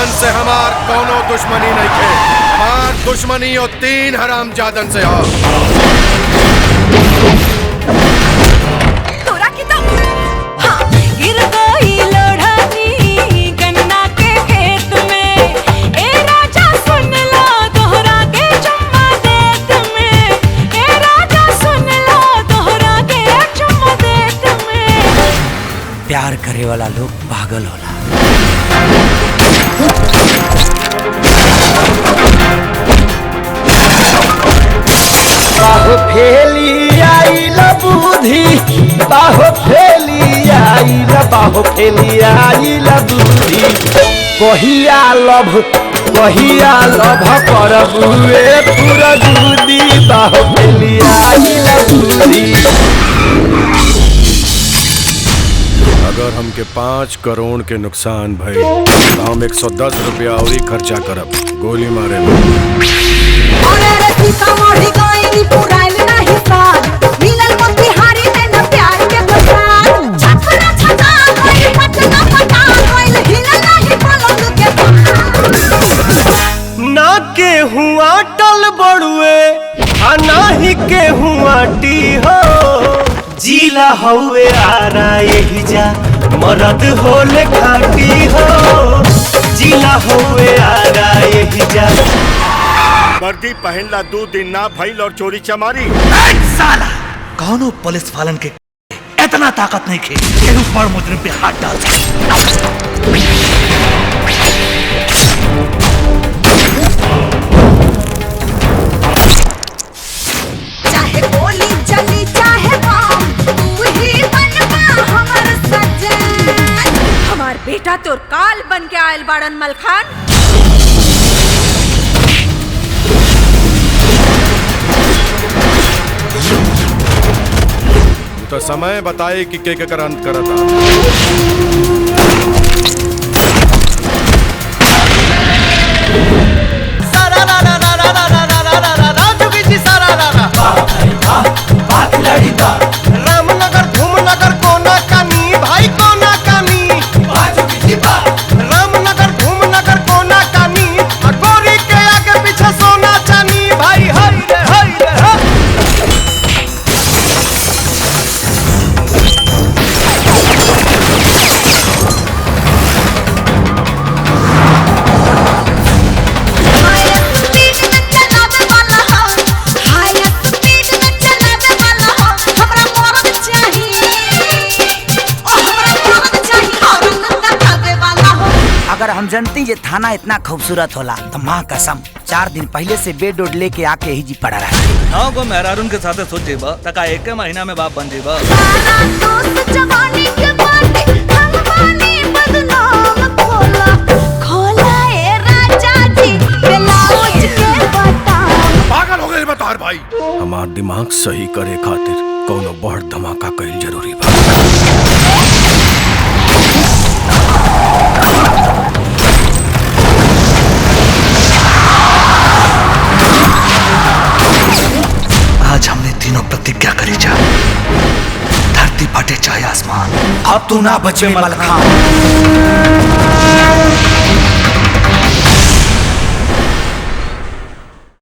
जादन से हमार कौनो दुश्मनी नहीं थे। हमार दुश्मनी और 3 हराम जादन से हो। तोरा की तो हाँ, गिर गई लोढ़नी गन्ना के खेत में। ए राजा सुन लो दोहरा के चुम्मा देत में। ए राजा सुन लो दोहरा के चुम्मा देत में। प्यार करे वाला लोग पागल होला। बाहो फेली आइल बुद्धि, बाहो फेली आइल, बाहो फेली आइल बुद्धि। कहिया लभ करबुए पूरा दूधी। बाहो फेली आइल बुद्धि। अगर हमके 5 करोड़ के नुकसान भई तो हम 110 रुपया और ही खर्चा करब गोली मारे में। ना के हुआ टल बड़ुए आ नाही के हुआ टी हो। जिला हउए आरा यही जा मरद होले खाटी हो। जिला हउए आरा यही जा। वर्दी पहनला 2 दिन ना भइल और चोरी चमारी। साला कौनो पुलिस वालन के इतना ताकत नहीं खे कि ऊपर मुजरिम पे हाथ डाल चाहे गोली चली चाहे बम, तू ही बनबा हमर सजन। हमार बेटा तोर काल बन के आयल बाड़न मलखान। तो समय बताए कि के कर अंत करता। रामनगर धूमनगर कोना कानी भाई कोना कानी। रामनगर धूमनगर कोना कानी गोरी के आगे पीछे सोना चानी भाई। हई रे हई रे हई। अगर हम जनती ये थाना इतना खूबसूरत होला तो माँ कसम 4 दिन पहले से बेड उड लेके आके ही जी पड़ा रहा। 9 गो मेहरारून के साथे सोच जेबा तका 1 महीना में बाप बन जेबा। पागल हो गए बतार भाई। हमार दिमाग सही करे खातिर कौनो बड़ धमाका कईल जरूरी बा। आज हमने तीनों प्रतिज्ञा करी जा, धरती फटे चाहे आसमान, अब तू ना बचे मलखान।